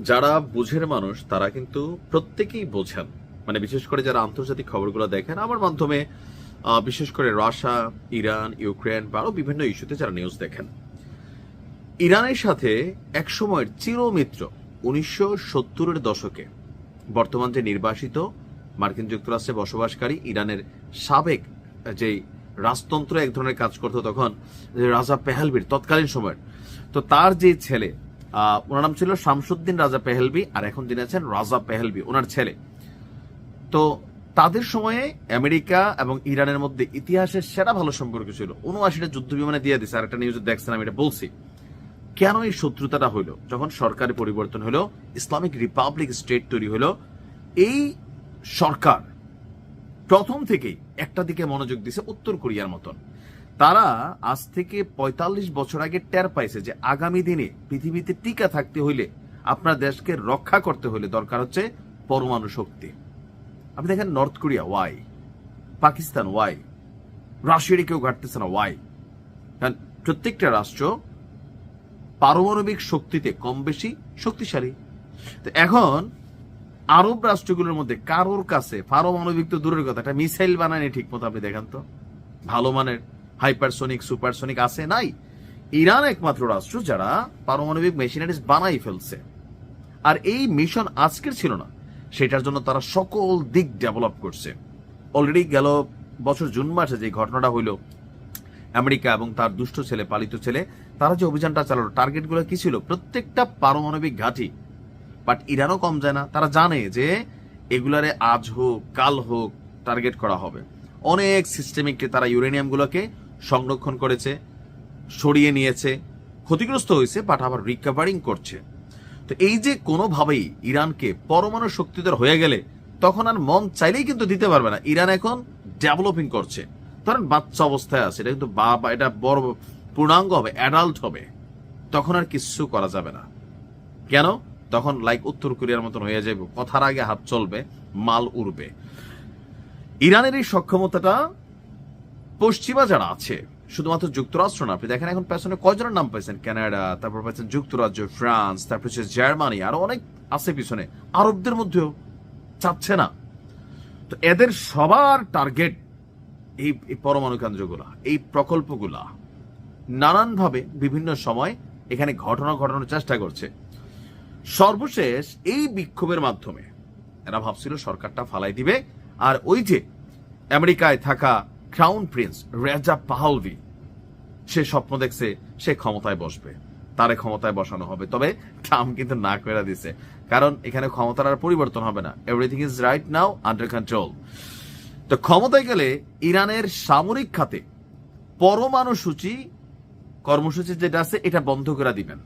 যারা বুঝের মানুষ তারা কিন্তু প্রত্যেকেই বোঝেন, মানে বিশেষ করে যারা আন্তর্জাতিক খবরগুলো দেখেন আমার মাধ্যমে, বিশেষ করে রাশিয়া, ইরান, ইউক্রেন বা আরো বিভিন্ন ইস্যুতে যারা নিউজ দেখেন, ইরানের সাথে এক সময়ের চিরমিত্র 1970-এর দশকে বর্তমান যে নির্বাসিত মার্কিন যুক্তরাষ্ট্রে বসবাসকারী ইরানের সাবেক যে রাজতন্ত্র এক ধরনের কাজ করতো তখন, রাজা পেহেলভির তৎকালীন সময়ের, তো তার যে ছেলে, ওনার নাম ছিল শামসুদ্দিন রাজা পেহেলভি, আর এখন যিনি আছেন রাজা পেহেলভি, ওনার ছেলে। তো তাদের সময়ে আমেরিকা এবং ইরানের মধ্যে ইতিহাসের সেরা ভালো সম্পর্ক ছিল। 79টা যুদ্ধ বিমানে দিয়ে দিচ্ছে, আর একটা নিউজে দেখছেন, আমি এটা বলছি। কেন এই শত্রুতাটা হইল? যখন সরকারের পরিবর্তন হলো, ইসলামিক রিপাবলিক স্টেট তৈরি হলো, এই সরকার প্রথম থেকেই একটা দিকে মনোযোগ দিছে, উত্তর কোরিয়ার মতন। তারা আজ থেকে 45 বছর আগে টের পাইছে যে আগামী দিনে পৃথিবীতে টিকা থাকতে হইলে, আপনার দেশকে রক্ষা করতে হইলে দরকার হচ্ছে পরমাণু শক্তি। আপনি দেখেন নর্থ কোরিয়া ওয়াই, পাকিস্তান ওয়াই, রাশিয়ার কেউ ঘাটতেছে না ওয়াই? কারণ প্রত্যেকটা রাষ্ট্র পারমাণবিক শক্তিতে কম বেশি শক্তিশালী। তো এখন আরব রাষ্ট্রগুলোর মধ্যে কারোর কাছে পারমাণবিক তো দূরের কথা, একটা মিসাইল বানায়নি ঠিক মতো, আপনি দেখান তো ভালো মানের হাইপারসোনিক সুপারসোনিক আছে নাই। ইরান একমাত্র রাষ্ট্র যারা পারমাণবিক মেশিনারিজ বানাই ফেলছে। আর এই মিশন আজকের ছিল না, সেটার জন্য তারা সকল দিক ডেভেলপ করছে। অলরেডি গেল বছর জুন মাসে যে ঘটনাটা হইল, আমেরিকা এবং তার দুষ্ট ছেলে, পালিত ছেলে, তারা যে অভিযানটা চালালো, টার্গেটগুলো কি ছিল? প্রত্যেকটা পারমাণবিক ঘাঁটি। বাট ইরানও কম যায় না, তারা জানে যে এগুলারে আজ হোক কাল হোক টার্গেট করা হবে। অনেক সিস্টেমিকলি তারা ইউরেনিয়ামগুলোকে সংরক্ষণ করেছে, সরিয়ে নিয়েছে, ক্ষতিগ্রস্ত হয়েছে, বাট আবার রিকভারিং করছে। তো এই যে কোনোভাবেই ইরানকে পরমাণু শক্তিধর হয়ে গেলে তখন আর মন চাইলেই কিন্তু দিতে পারবে না। ইরান এখন ডেভেলপিং করছে, ধরেন বাচ্চা অবস্থায় আছে, এটা কিন্তু এটা বড় পূর্ণাঙ্গ হবে, অ্যাডাল্ট হবে, তখন আর কিছু করা যাবে না। কেন? তখন লাইক উত্তর কোরিয়ার মতন হয়ে যাবে, কথার আগে হাত চলবে, মাল উড়বে। ইরানের এই সক্ষমতাটা পশ্চিমা যারা আছে, শুধুমাত্র যুক্তরাষ্ট্র না, আপনি দেখেন এখন পেছনে কয়জনের নাম পাইছেন, কানাডা, তারপর পাইছেন যুক্তরাজ্য, ফ্রান্স, তারপর হচ্ছে জার্মানি, আরো অনেক আছে পিছনে, আরবদের মধ্যেও চাচ্ছে না। তো এদের সবার টার্গেট এই পরমাণু কেন্দ্রগুলা, এই প্রকল্পগুলা নানানভাবে বিভিন্ন সময় এখানে ঘটানোর চেষ্টা করছে। সর্বশেষ এই বিক্ষোভের মাধ্যমে এরা ভাবছিল সরকারটা ফালাই দিবে, আর ওই যে আমেরিকায় থাকা ক্রাউন প্রিন্স রেজা পাহলভি, সে স্বপ্ন দেখছে সে ক্ষমতায় বসবে, তারে ক্ষমতায় বসানো হবে। তবে ট্রাম্প কিন্তু না করে দিছে, কারণ এখানে ক্ষমতার আর পরিবর্তন হবে না, everything is right now under control. তো ক্ষমতায় গেলে ইরানের সামরিক খাতে পরমাণু কর্মসূচি যেটা আছে এটা বন্ধ করে দিবেন।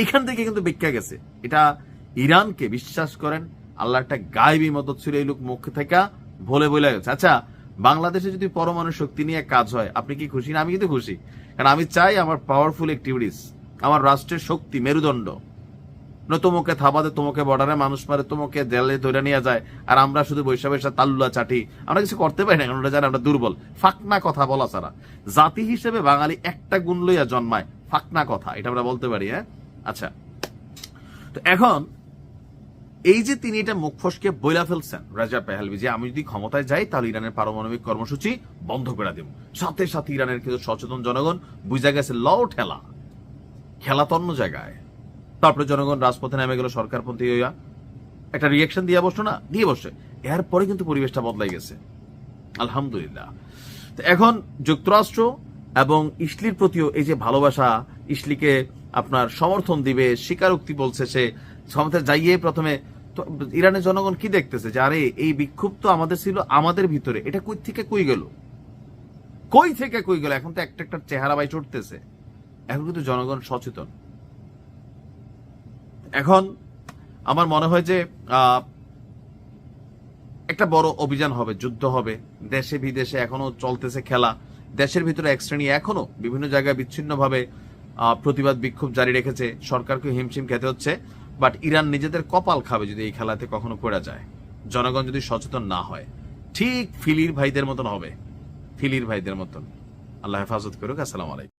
এখান থেকে কিন্তু বিখ্যা গেছে এটা। ইরানকে বিশ্বাস করেন, আল্লাহ একটা গায়েবী মদত ছিল, এই লোক মুখ থেকে বলে গেছে। আচ্ছা, বাংলাদেশে যদি পরমাণু শক্তি নিয়ে কাজ হয়, আপনি কি খুশি না? আমি কিন্তু খুশি, কারণ আমি চাই আমার পাওয়ারফুল অ্যাক্টিভিটিস, আমার রাষ্ট্রের শক্তি, মেরুদণ্ড, তোমাকে থাবাতে, তোমাকে বর্ডারে মানুষ মারে, তোমাকে জেলে ধরে নিয়ে যায়, আর আমরা শুধু বৈশা তাল্লুয়া চাটি, আমরা কিছু করতে পারি না, কারণ ওটা জানি আমরা দুর্বল। ফাকনা কথা বলা ছাড়া জাতি হিসেবে বাঙালি একটা গুণ লইয়া জন্মায়, ফাকনা কথা, এটা আমরা বলতে পারি। হ্যাঁ, আচ্ছা, তো এখন এই যে তিনি এটা মুখ ফসকে বইলা ফেলছেন রাজা পেহেলভি, যে আমি যদি ক্ষমতায় যাই তাহলে ইরানের পারমাণবিক কর্মসূচি বন্ধ করে দেব। সাথে সাথে ইরানের কিন্তু সচেতন জনগণ বুঝা গেছে খেলা তো অন্য জায়গায়। তারপরে জনগণ রাজপথে নেমে গেল, সরকারপন্থী হইয়া একটা রিয়েকশন দিয়ে বসে। এরপরে কিন্তু পরিবেশটা বদলাই গেছে, আলহামদুলিল্লাহ। তো এখন যুক্তরাষ্ট্র এবং ইসলির প্রতিও এই যে ভালোবাসা, ইসলিকে আপনার সমর্থন দিবে, স্বীকারোক্তি বলছে সে ক্ষমতায় যাইয়ে প্রথমে। তো ইরানের জনগণ কি দেখতেছে যে আরে এই বিক্ষোভ তো আমাদের ছিল, আমাদের ভিতরে, এটা কই থেকে কই গেল? এখন তো একটা চেহারা বাই চড়তেছে। এখন কিন্তু জনগণ সচেতন। এখন আমার মনে হয় যে একটা বড় অভিযান হবে, যুদ্ধ হবে, দেশে বিদেশে এখনো চলতেছে খেলা। দেশের ভিতরে এক শ্রেণী এখনো বিভিন্ন জায়গায় বিচ্ছিন্নভাবে প্রতিবাদ বিক্ষোভ জারি রেখেছে, সরকারকে হিমশিম খেতে হচ্ছে। বাট ইরান নিজেদের কপাল খাবে যদি এই খেলাতে কখনো পড়ে যায়, জনগণ যদি সচেতন না হয়। ঠিক ফিলির ভাইদের মতন হবে, ফিলির ভাইদের মতন। আল্লাহ হেফাজত করুক। আসসালামু আলাইকুম।